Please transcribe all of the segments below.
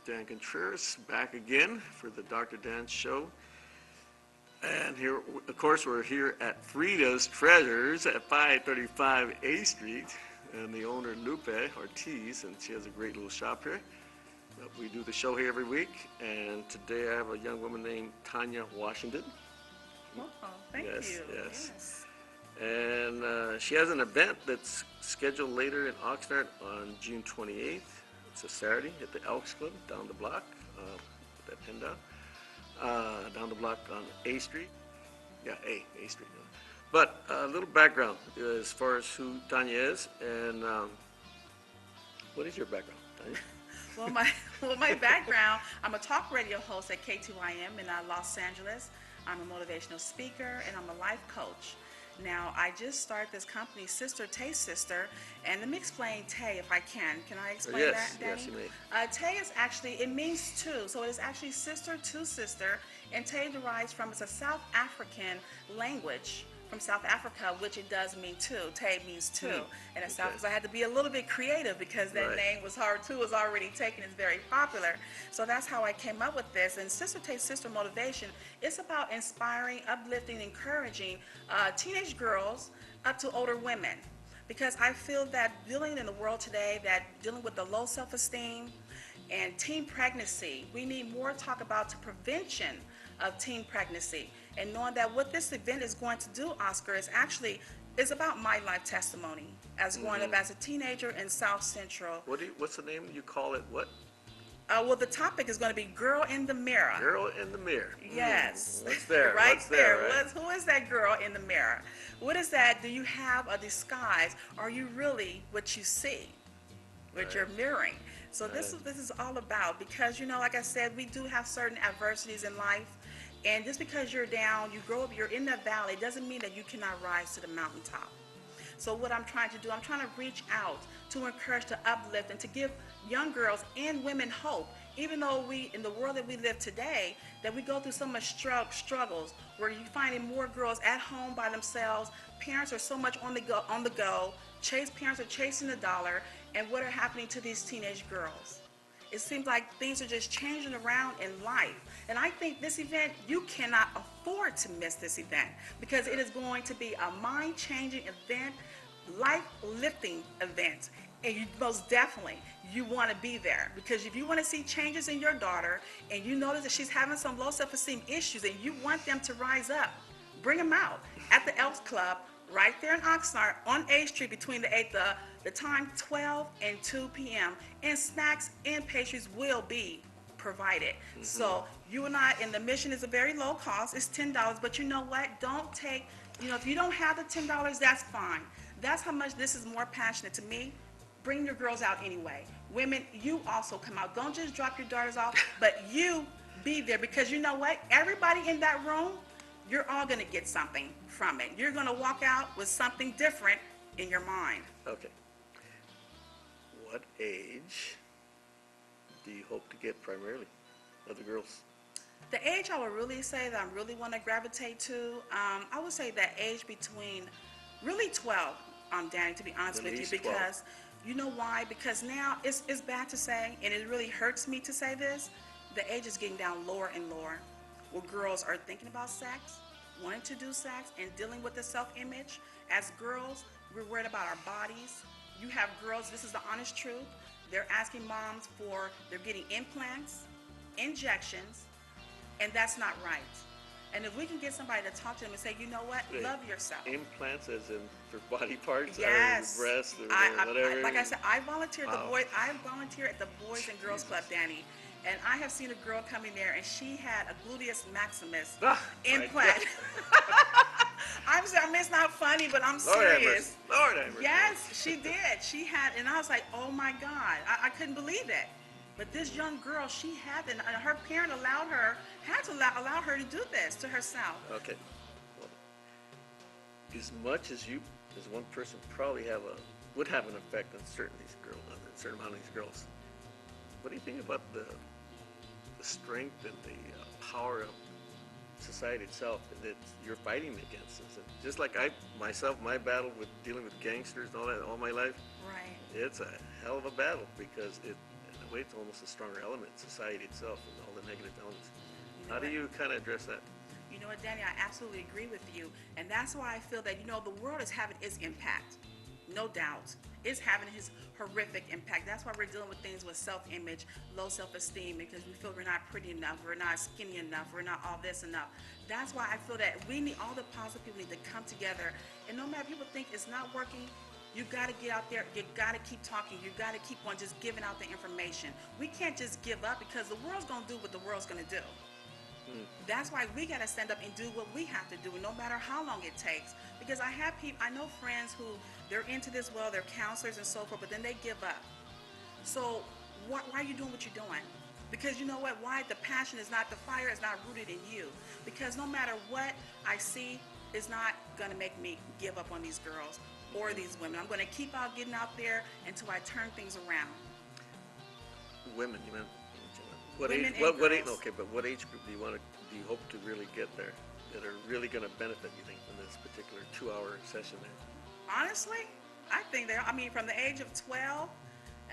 Dan Contreras back again for the Dr. Dan Show. And here, of course, we're here at Frida's Treasures at 535 A Street. And the owner, Lupe Ortiz, and she has a great little shop here. We do the show here every week. And today I have a young woman named Tanya Washington. Oh, thank Yes, you. yes. And she has an event that's scheduled later in Oxnard on June 28th. It's a Saturday at the Elks Club down the block, put that pin down, down the block on A Street. Yeah, A Street. But a little background as far as who Tanya is, and what is your background, Tanya? Well, my background, I'm a talk radio host at K2IM in Los Angeles. I'm a motivational speaker, and I'm a life coach. Now, I just started this company, Sister Tay Sister, and let me explain Tay if I can. Can I explain that, Danny? Yes, you may. Tay is actually, it means two, so it is actually sister to sister, and Tay derives from, it's a South African language from South Africa, which it does mean two. Tay means two. And in South, so I had to be a little bit creative because that name was hard. Two was already taken. It's very popular. So that's how I came up with this. And Sister Tay Sister Motivation, it's about inspiring, uplifting, encouraging teenage girls up to older women. Because I feel that dealing in the world today, that dealing with the low self-esteem and teen pregnancy, we need more talk about the prevention of teen pregnancy. And knowing that what this event is going to do, Oscar, is about my life testimony as growing up as a teenager in South Central. What's the name you call it? What? Well, the topic is going to be Girl in the Mirror. Girl in the Mirror. Yes. What's there? Right What's there. Right? Who is that girl in the mirror? What is that? Do you have a disguise? Are you really what you see? What you're mirroring? So this is all about, because, you know, like I said, we do have certain adversities in life. And just because you're down, you grow up, you're in that valley, doesn't mean that you cannot rise to the mountaintop. So what I'm trying to do, I'm trying to reach out to encourage, to uplift, and to give young girls and women hope. Even though we, in the world that we live today, that we go through so much struggles, where you're finding more girls at home by themselves, parents are so much on the go, parents are chasing the dollar, and what are happening to these teenage girls? It seems like things are just changing around in life. And I think this event, you cannot afford to miss this event, because it is going to be a mind-changing event, life-lifting event. And you most definitely, you want to be there, because if you want to see changes in your daughter and you notice that she's having some low self-esteem issues and you want them to rise up, bring them out at the Elks Club right there in Oxnard on A Street between the time 12 and 2 p.m. And snacks and pastries will be provided. So you and I, and the admission is a very low cost. It's $10, but you know what? Don't take, you know, if you don't have the $10, that's fine. That's how much this is more passionate to me. Bring your girls out anyway. Women, you also come out. Don't just drop your daughters off, but you be there, because you know what? Everybody in that room, you're all going to get something from it. You're going to walk out with something different in your mind. Okay. What age do you hope to get primarily of the girls? The age I would really say that I really want to gravitate to, I would say that age between really 12, Danny, to be honest with you, because 12. You know why? Because now it's bad to say, and it really hurts me to say this, the age is getting down lower and lower, where girls are thinking about sex, wanting to do sex, and dealing with the self-image. As girls, we're worried about our bodies. You have girls, this is the honest truth, they're asking moms they're getting implants, injections, and that's not right. And if we can get somebody to talk to them and say, you know what, love yourself. Implants as in for body parts? Yes. Or breasts or whatever? Like I said, I volunteer at the Boys and Girls Club, Danny. And I have seen a girl come in there, and she had a gluteus maximus implant. It's not funny, but I'm serious. Lord have mercy. Yes, she did. She had, and I was like, oh my God, I couldn't believe it. But this young girl, she had, and her parent had to allow her to do this to herself. Okay. Well, as much as one person probably would have an effect on certain amount of these girls. What do you think about the strength and the power of society itself that you're fighting against? Just like my battle with dealing with gangsters and all that all my life. Right. It's a hell of a battle, because a way, it's almost a stronger element, society itself, and all the negative elements. You know How do what? you kind of address that? You know what, Danny, I absolutely agree with you. And that's why I feel that, the world is having its impact. No doubt. It's having his horrific impact. That's why we're dealing with things with self-image, low self-esteem, because we feel we're not pretty enough, we're not skinny enough, we're not all this enough. That's why I feel that we need, all the positive people need to come together. And no matter if people think it's not working, you got to get out there. You got to keep talking. You got to keep on just giving out the information. We can't just give up because the world's going to do what the world's going to do. That's why we got to stand up and do what we have to do, no matter how long it takes. Because I have people, I know friends who, they're into this well, they're counselors and so forth, but then they give up. So why are you doing what you're doing? Because you know what? Why the passion is not, the fire is not rooted in you. Because no matter what I see, it's not going to make me give up on these girls or these women. I'm going to keep out getting out there until I turn things around. Women, you meant? What Women age? and What age? girls. Okay, but what age group do you hope to really get there that are really going to benefit? You think from this particular 2-hour session there? Honestly, I think from the age of 12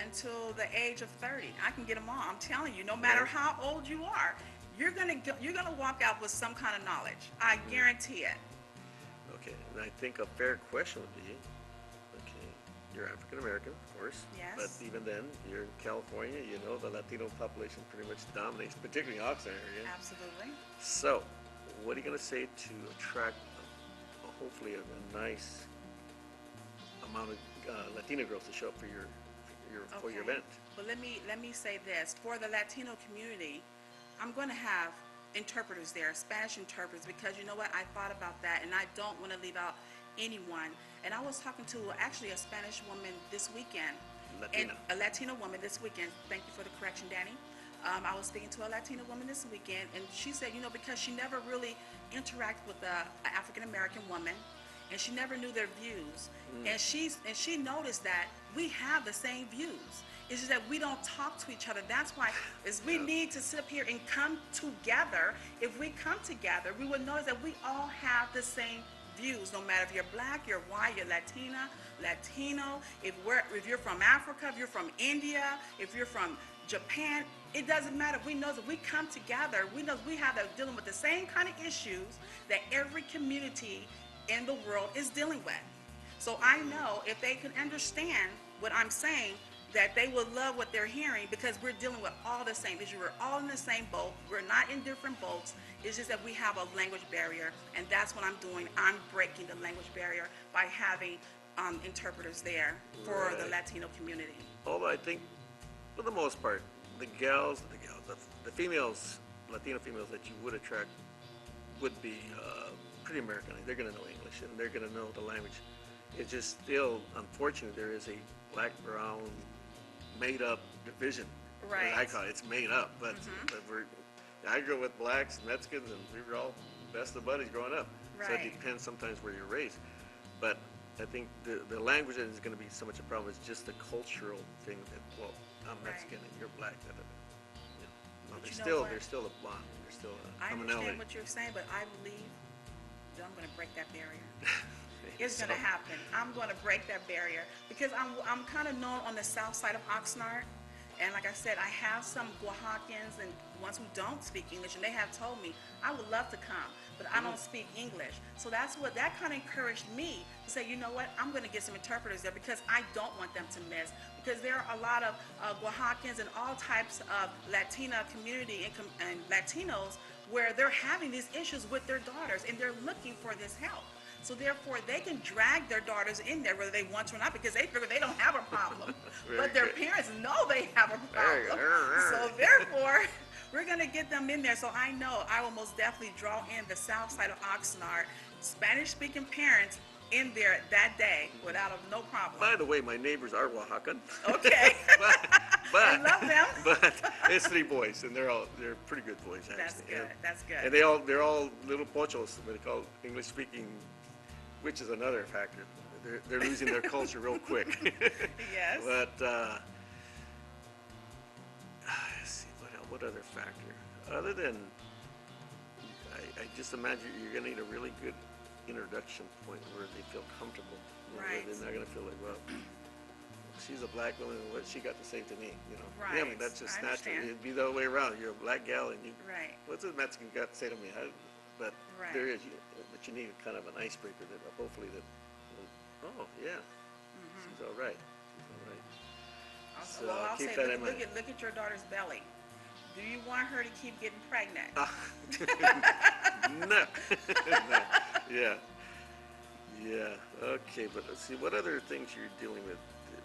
until the age of 30, I can get them all. I'm telling you, no matter how old you are, you're gonna walk out with some kind of knowledge. I guarantee it. Okay, and I think a fair question would be, okay, you're African American, of course. Yes. But even then, you're in California, the Latino population pretty much dominates, particularly in the Oxnard area. Absolutely. So, what are you going to say to attract, hopefully, a nice amount of Latina girls to show up for your event? But let me say this. For the Latino community, I'm going to have interpreters there, Spanish interpreters, because you know what? I thought about that, and I don't want to leave out anyone. And I was talking to actually a Spanish woman this weekend. Latina. And a Latina woman this weekend. Thank you for the correction, Danny. I was speaking to a Latina woman this weekend, and she said, because she never really interacted with an African American woman, and she never knew their views. And she noticed that we have the same views. It's just that we don't talk to each other. That's why we need to sit up here and come together. If we come together, we would notice that we all have the same views. No matter if you're black, you're white, you're Latina, Latino. If you're from Africa, if you're from India, if you're from Japan, it doesn't matter. We know that we come together. We know we have dealing with the same kind of issues that every community in the world is dealing with. So I know if they can understand what I'm saying, that they will love what they're hearing, because we're dealing with all the same issues. We're all in the same boat. We're not in different boats. It's just that we have a language barrier, and that's what I'm doing. I'm breaking the language barrier by having interpreters there for the Latino community. Although I think, for the most part, the females, Latino females that you would attract would be pretty American. They're going to know English, and they're going to know the language. It's just still, unfortunate, there is a black-brown made-up division. Right. I call it. It's made up, but I grew up with blacks and Mexicans, and we were all best of buddies growing up. Right. So it depends sometimes where you're raised. But I think the language is going to be so much a problem. It's just the cultural thing that, well, I'm Mexican and you're black. No, But there's you know what? still a bond. There's still a I commonality. understand what you're saying, but I believe that I'm going to break that barrier. It's going to happen. I'm going to break that barrier, because I'm kind of known on the south side of Oxnard. And like I said, I have some Oaxacans and ones who don't speak English, and they have told me, I would love to come, but I don't speak English. So that kind of encouraged me to say, you know what, I'm going to get some interpreters there, because I don't want them to miss. Because there are a lot of Oaxacans and all types of Latina community and Latinos where they're having these issues with their daughters, and they're looking for this help. So therefore, they can drag their daughters in there whether they want to or not, because they figure they don't have a problem. But their parents know they have a problem. So therefore, we're going to get them in there. So I know I will most definitely draw in the south side of Oxnard, Spanish-speaking parents in there that day without no problem. By the way, my neighbors are Oaxacan. Okay. but I love them. But it's 3 boys, and they're pretty good boys, actually. That's good. That's good. And they're all little pochos, what they call English speaking, which is another factor. They're losing their culture real quick. Yes. But let's see, what other factor? Other than, I just imagine you're going to need a really good introduction point where they feel comfortable. Right. Where they're not going to feel like, well, she's a black woman, and what she got to say to me, you know? Right. Yeah, I mean, that's just I natural. understand. It'd be the other way around. You're a black gal, and you, Right. what's a Mexican got to say to me? But Right. there is, but you need kind of an icebreaker that hopefully that, oh, yeah, she's all right. She's all right. So Well, I'll keep say, that in mind. look at your daughter's belly. Do you want her to keep getting pregnant? No. No. Yeah. Yeah. Okay, but let's see. What other things you're dealing with?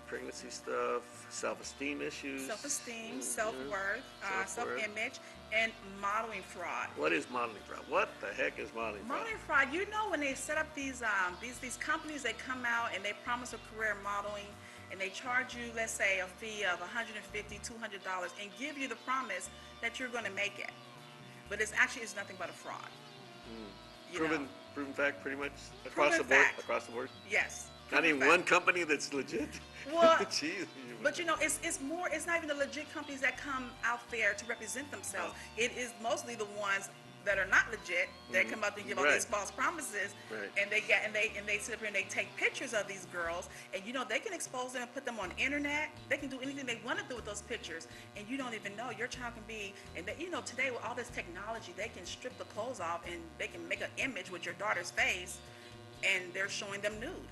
Pregnancy stuff, self-esteem issues. Self-esteem, Mhm. self-worth, Self-worth. self-image, and modeling fraud. What is modeling fraud? What the heck is modeling fraud? Modeling fraud, you know, when they set up these companies, they come out and they promise a career in modeling, and they charge you, let's say, a fee of $150, $200, and give you the promise that you're going to make it, but it's nothing but a fraud. You know? Proven fact, pretty much across Proven the board. fact. Across the board. Yes. Not proven even fact. one company that's legit. Well, Jeez. But you know, it's more. It's not even the legit companies that come out there to represent themselves. Oh. It is mostly the ones that are not legit that come up and give all Right. these false promises, Right. and they sit up here and they take pictures of these girls, and you know they can expose them and put them on the internet. They can do anything they want to do with those pictures, and you don't even know your child can be. And they, you know, today with all this technology, they can strip the clothes off and they can make an image with your daughter's face, and they're showing them nude.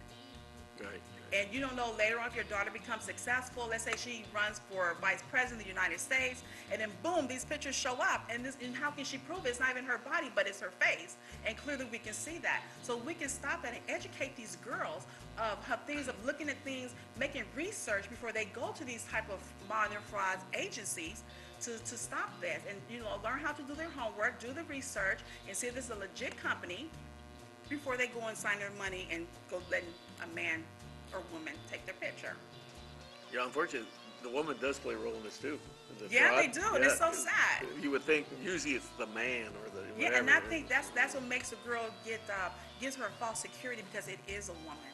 Right. And you don't know later on if your daughter becomes successful. Let's say she runs for vice president of the United States, and then boom, these pictures show up. And how can she prove it? It's not even her body, but it's her face. And clearly we can see that. So we can stop that and educate these girls of how things, of looking at things, making research before they go to these type of modern fraud agencies to stop this. And you know, learn how to do their homework, do the research, and see if it's a legit company before they go and sign their money and go letting a man or woman take their picture. Yeah, unfortunately, the woman does play a role in this too. In the Yeah, fraud. they do, and it's so sad. You would think usually it's the man or the whatever. Yeah, and I think that's what makes a girl gives her false security, because it is a woman.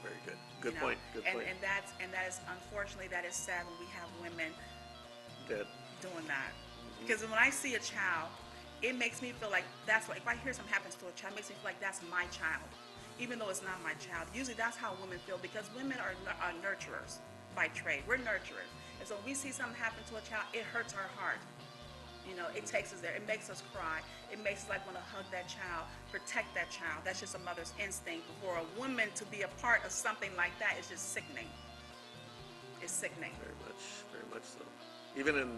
Very good. Good you know? point. Good point. And that is unfortunately that is sad when we have women That doing that. Because when I see a child, it makes me feel like that's what, if I hear something happens to a child, it makes me feel like that's my child, even though it's not my child. Usually that's how women feel, because women are nurturers by trade. We're nurturers. And so when we see something happen to a child, it hurts our heart. You know, it takes us there. It makes us cry. It makes us like want to hug that child, protect that child. That's just a mother's instinct. For a woman to be a part of something like that is just sickening. It's sickening. very much so. Even in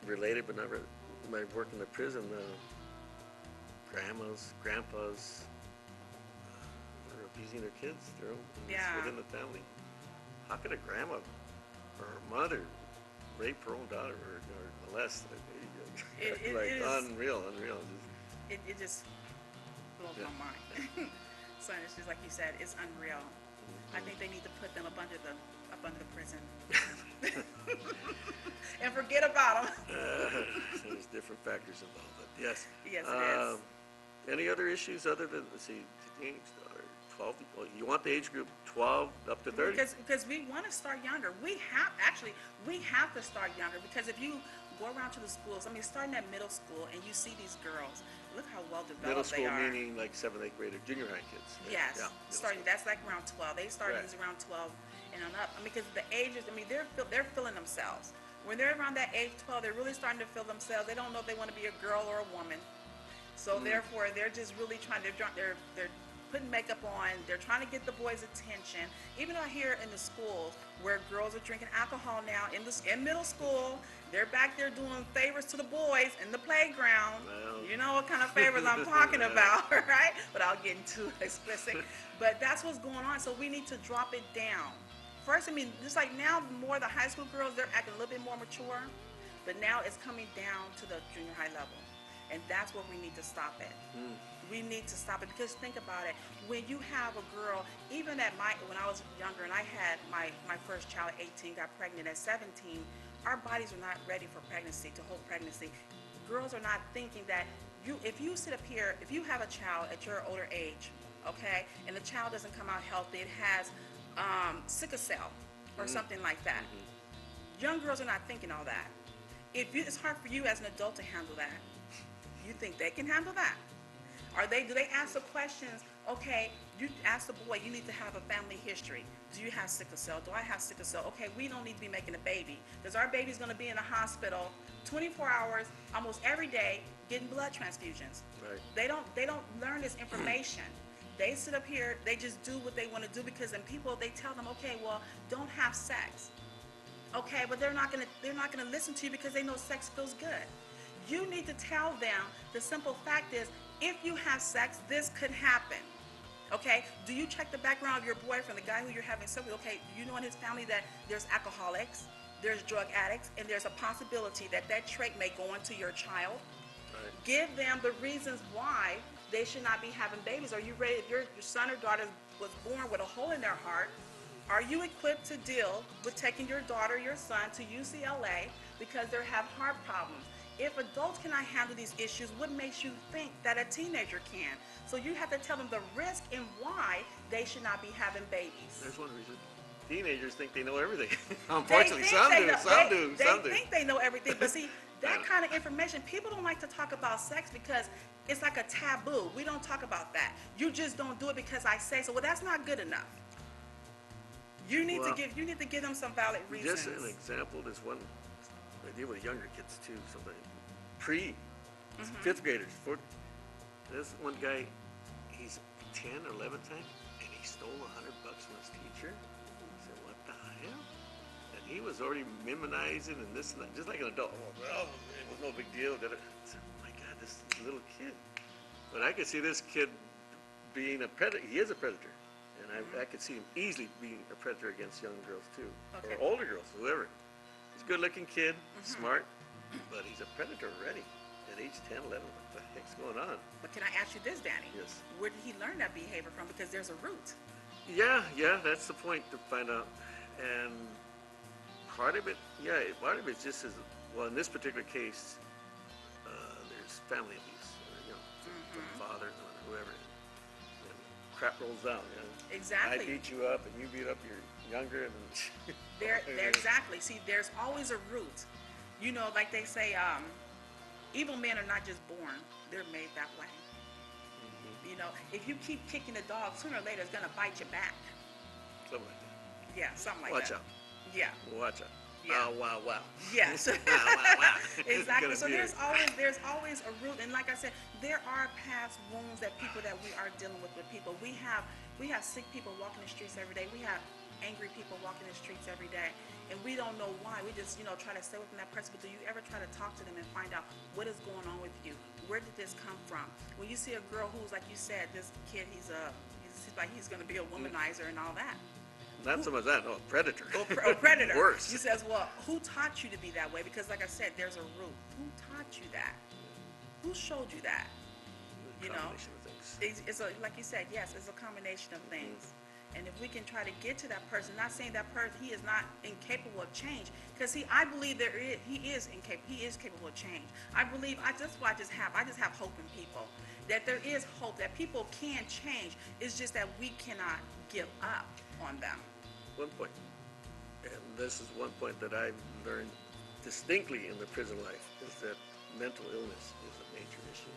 related, but not really, when I work in the prison, grandmas, grandpas are abusing their kids. Yeah. Within the family. How could a grandma or her mother rape her own daughter or molest? It Like is. unreal. It just blows my mind. So it's just like you said, it's unreal. I think they need to put them up under the prison and forget about them. There's different factors involved, but yes. Yes, it is. Any other issues other than, let's see, 12, you want the age group 12 up to 30? Because we want to start younger. We have to start younger, because if you go around to the schools, I mean, starting at middle school, and you see these girls, look how well Middle developed school they are. meaning like 7th, 8th grade, or junior high kids. Right? Yes, Yeah, starting, that's like around 12. They start Right. these around 12 and on up. I mean, because the ages, I mean, they're feeling themselves. When they're around that age 12, they're really starting to feel themselves. They don't know if they want to be a girl or a woman. So therefore, they're just really they're putting makeup on. They're trying to get the boys' attention. Even out here in the schools where girls are drinking alcohol now in middle school, they're back there doing favors to the boys in the playground. Well. You know what kind of favors I'm talking about, right? Without getting too explicit. But that's what's going on. So we need to drop it down. First, I mean, just like now, more the high school girls, they're acting a little bit more mature. But now it's coming down to the junior high level. And that's where we need to stop it. We need to stop it, because think about it. When you have a girl, even when I was younger and I had my first child at 18, got pregnant at 17, our bodies are not ready for pregnancy, to hold pregnancy. Girls are not thinking that if you sit up here, if you have a child at your older age, okay, and the child doesn't come out healthy, it has sickle cell or something like that. Young girls are not thinking all that. It's hard for you as an adult to handle that. You think they can handle that? Do they ask the questions? Okay, you ask the boy, you need to have a family history. Do you have sickle cell? Do I have sickle cell? Okay, we don't need to be making a baby because our baby's going to be in the hospital 24 hours almost every day getting blood transfusions. Right. They don't learn this information. They sit up here, they just do what they want to do because then people they tell them, okay, well, don't have sex. Okay, but they're not gonna listen to you because they know sex feels good. You need to tell them the simple fact is if you have sex, this could happen. Okay, do you check the background of your boyfriend, the guy who you're having sex with? Okay, do you know in his family that there's alcoholics, there's drug addicts, and there's a possibility that that trait may go into your child? Right. Give them the reasons why they should not be having babies. Are you ready? If your son or daughter was born with a hole in their heart, are you equipped to deal with taking your daughter, your son to UCLA because they have heart problems? If adults cannot handle these issues, what makes you think that a teenager can? So you have to tell them the risk and why they should not be having babies. There's one reason. Teenagers think they know everything. Unfortunately, some do. They think they know everything, but see, that kind of information, people don't like to talk about sex because it's like a taboo. We don't talk about that. You just don't do it because I say so. Well, that's not good enough. You need to give them some valid reasons. Just an example, there's one, I deal with younger kids too, somebody, fifth graders. This one guy, he's 10 or 11 times, and he stole $100 from his teacher. I said, what the hell? And he was already minimizing and this and that, just like an adult. Oh, it was no big deal. I said, oh my God, this little kid. But I could see this kid being a predator. He is a predator. And I could see him easily being a predator against young girls too, or older girls, whoever. He's a good-looking kid, smart, but he's a predator already at age 10, 11. What the heck's going on? But can I ask you this, Danny? Yes. Where did he learn that behavior from? Because there's a root. Yeah, that's the point to find out. And part of it is just as well. In this particular case, there's family abuse, from father or whoever. And crap rolls out. Exactly. I beat you up, and you beat up your younger, and There, exactly. See, there's always a root. You know, like they say, evil men are not just born; they're made that way. You know, if you keep kicking the dog, sooner or later it's gonna bite you back. Something like that. Yeah, something like Watch that. out. Yeah. Watch out. Yeah. Wow. Yes. Wow. Exactly. So there's always a root, and like I said, there are past wounds that we are dealing with people. We have sick people walking the streets every day. We have angry people walking the streets every day, and we don't know why. We just try to stay within that person. But do you ever try to talk to them and find out what is going on with you? Where did this come from? When you see a girl who's like you said, this kid, he's going to be a womanizer and all that. Not so much that, no, a predator. A predator. Worse. He says, well, who taught you to be that way? Because like I said, there's a root. Who taught you that? Who showed you that? Combination of things. It's like you said, yes, it's a combination of things. And if we can try to get to that person, not saying that person, he is not incapable of change, because I believe he is capable of change. I believe, I just have hope in people, that there is hope, that people can change. It's just that we cannot give up on them. One point, and this is one point that I've learned distinctly in the prison life, is that mental illness is a major issue.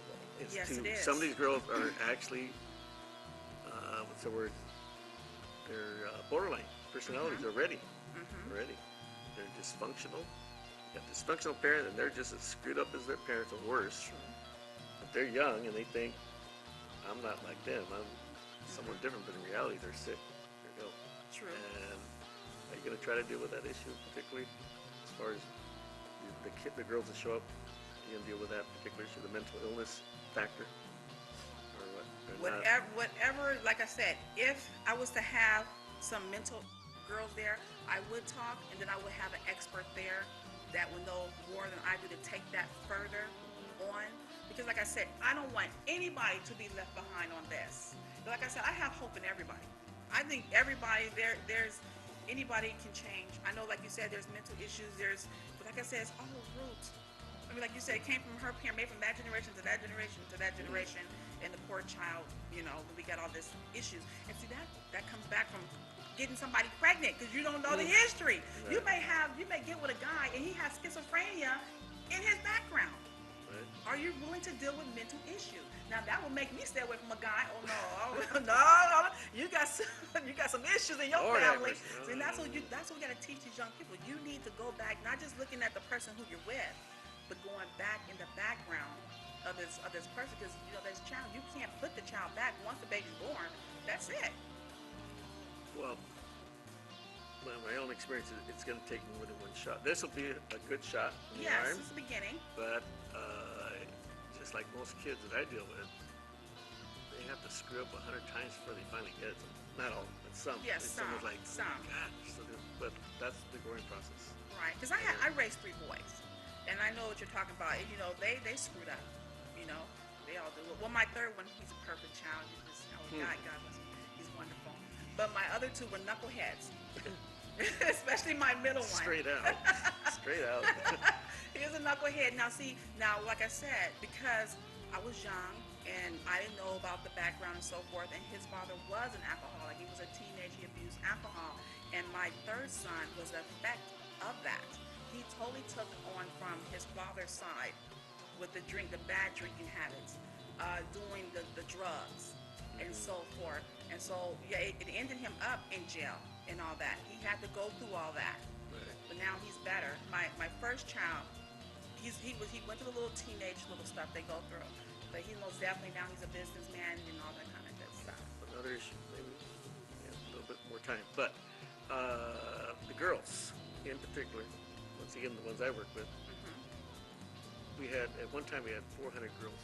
Yes, it is. Some of these girls are actually, what's the word? They're borderline personalities already. They're dysfunctional. You got dysfunctional parents, and they're just as screwed up as their parents, or worse. But they're young, and they think, I'm not like them. I'm someone different, but in reality, they're sick. They're ill. True. And are you going to try to deal with that issue, particularly as far as the girls that show up? Are you going to deal with that particular issue, the mental illness factor? Whatever, like I said, if I was to have some mental girls there, I would talk, and then I would have an expert there that would know more than I do to take that further on. Because like I said, I don't want anybody to be left behind on this. But like I said, I have hope in everybody. I think everybody there's anybody can change. I know, like you said, there's mental issues. But like I said, it's all roots. I mean, like you said, it came from her parent, made from that generation to that generation to that generation. And the poor child, we got all these issues. And see, that comes back from getting somebody pregnant, because you don't know the history. Right. You may get with a guy and he has schizophrenia in his background. Right? Are you willing to deal with mental issues? Now that will make me stay away from a guy. Oh no, no, no, you got some, you got some issues in your Lord have family. mercy. No, See, no, no, no, no. that's what we got to teach these young people. You need to go back, not just looking at the person who you're with, but going back in the background of this person, because you know this child, you can't put the child back once the baby's born. That's it. Well, my own experience is it's going to take more than one shot. This will be a good shot in the Yes, arm, it's the beginning. but just like most kids that I deal with, they have to screw up 100 times before they finally get it. Not all, but some. Yes, It's some, almost like, some. oh my gosh. But that's the growing process. Right, because I raised three boys, and I know what you're talking about. And, you know, they screwed up. You know, they all do. Well, my third one, he's a perfect child. He's just, oh, God bless him. He's wonderful. But my other two were knuckleheads, especially my middle one. Straight out. Straight out. He was a knucklehead. Now, see, now, like I said, because I was young and I didn't know about the background and so forth, and his father was an alcoholic. He was a teenager. He abused alcohol. And my third son was the effect of that. He totally took on from his father's side with the bad drinking habits, doing the drugs, and so forth. And so, yeah, it ended him up in jail and all that. He had to go through all that. Right. But now he's better. My first child, he went through the little teenage little stuff they go through, but he knows definitely now he's a businessman and all that kind of good stuff. Another issue, maybe a little bit more time. But the girls, in particular, once again, the ones I work with, we had, at one time, we had 400 girls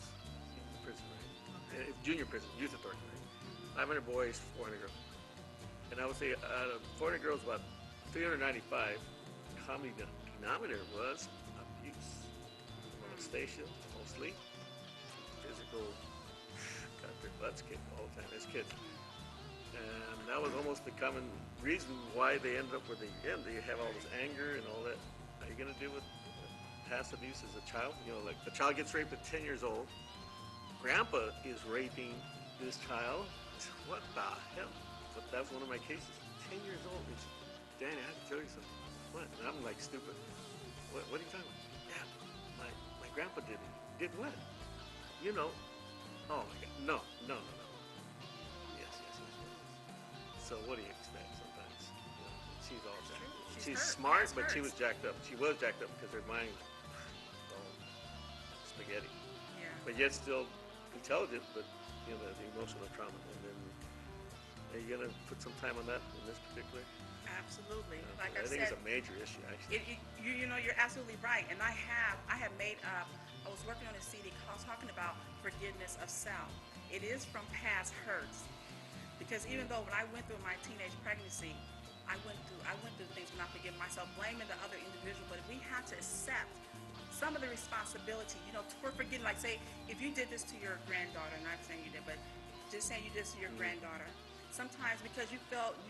in the prison, right? Junior prison, youth authority, right? 500 boys, 400 girls. And I would say out of 400 girls, about 395, the common denominator was abuse, molestation, mostly, physical, got their butts kicked all the time as kids. And that was almost the common reason why they ended up where they end. They have all this anger and all that. Are you going to deal with past abuse as a child? You know, like the child gets raped at 10 years old. Grandpa is raping this child. I said, what the hell? But that was one of my cases. 10 years old. It's, Danny, I have to tell you something. What? And I'm like stupid. What are you talking about? Yeah, my grandpa did it. Did what? You know. Oh my God. No. Yes. So what do you expect sometimes? You know, she's all jacked up. She's hurt. smart, That's but she hurt. was jacked up. She was jacked up because her mind was all spaghetti. Yeah. But yet still intelligent, but you know, the emotional trauma. And then are you gonna put some time on that in this particular? Absolutely. Like I I think said, it's a major issue actually. you know, you're absolutely right. And I have made up. I was working on a CD talking about forgiveness of self. It is from past hurts, because even though when I went through my teenage pregnancy, I went through things when I forgive myself, blaming the other individual. But we have to accept some of the responsibility. You know, for forgetting. Like say, if you did this to your granddaughter, not saying you did, but just saying you did this to your granddaughter. Sometimes because you felt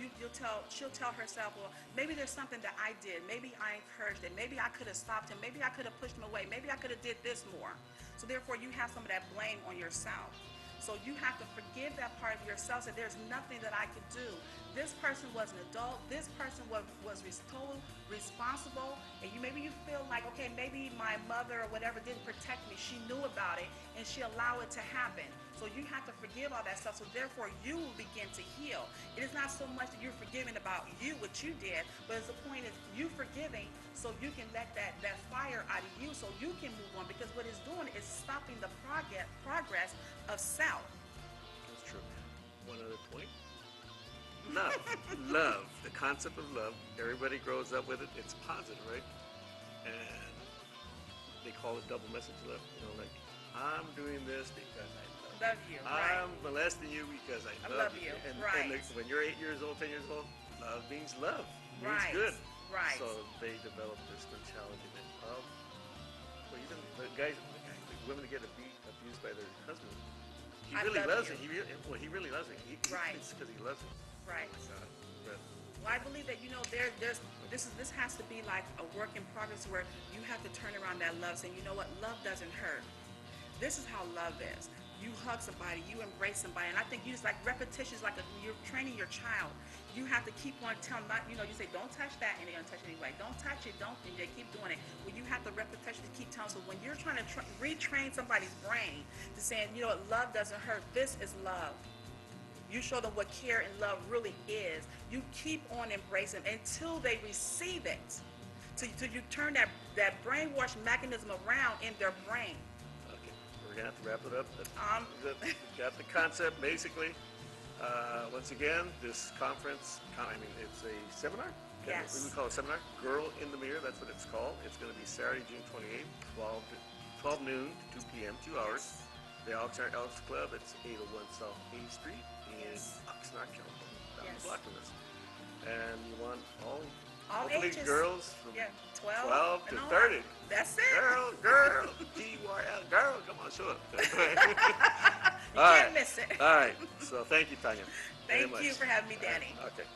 she'll tell herself, well, maybe there's something that I did, maybe I encouraged it, maybe I could have stopped him, maybe I could have pushed him away, maybe I could have did this more. So therefore you have some of that blame on yourself. So you have to forgive that part of yourself. That there's nothing that I could do. This person was an adult. This person was total responsible. And maybe you feel like, okay, maybe my mother or whatever didn't protect me. She knew about it and she allowed it to happen. So you have to forgive all that stuff. So therefore you will begin to heal. It is not so much that you're forgiving about you, what you did, but the point is you forgiving so you can let that fire out of you so you can move on. Because what it's doing is stopping the progress of self. That's true. One other point. Love. The concept of love. Everybody grows up with it. It's positive, right? And they call it double message love. You know, like I'm doing this because I love you. Right. I'm molesting you because I love you. And, right. And when you're 8 years old, 10 years old, love means love. Means right. good. Right. So they develop this mentality that, well, even the women get abused by their husband. He really loves it. He really loves it. Right. It's because he loves it. Right. But, well, I believe that this has to be like a work in progress where you have to turn around that love, saying, you know what, love doesn't hurt. This is how love is. you hug somebody, you embrace somebody. And I think you just like repetition is like you're training your child. You have to keep on telling, not, you know, you say, don't touch that, and they're going to touch it anyway. Don't touch it, don't, and they keep doing it. Well, you have the repetition to keep telling. So when you're trying to retrain somebody's brain to saying, you know what, love doesn't hurt, this is love. You show them what care and love really is. You keep on embracing until they receive it. So you turn that brainwash mechanism around in their brain. Okay, we're gonna have to wrap it up. Got the concept basically. Once again, this conference, it's a seminar? Yes. We call it a seminar. Girl in the Mirror, that's what it's called. It's going to be Saturday, June 28th, 12 noon to 2 p.m., 2 hours. The Oxnard Elks Club, it's 801 South A Street in Oxnard, California, down the block from us. And you want all hopefully ages. Girls from 12 to 30. That's it. Girl, G-U-R-L, girl, come on, show up. You can't miss it. All right, so thank you, Tanya. Thank you for having me, Danny. Okay.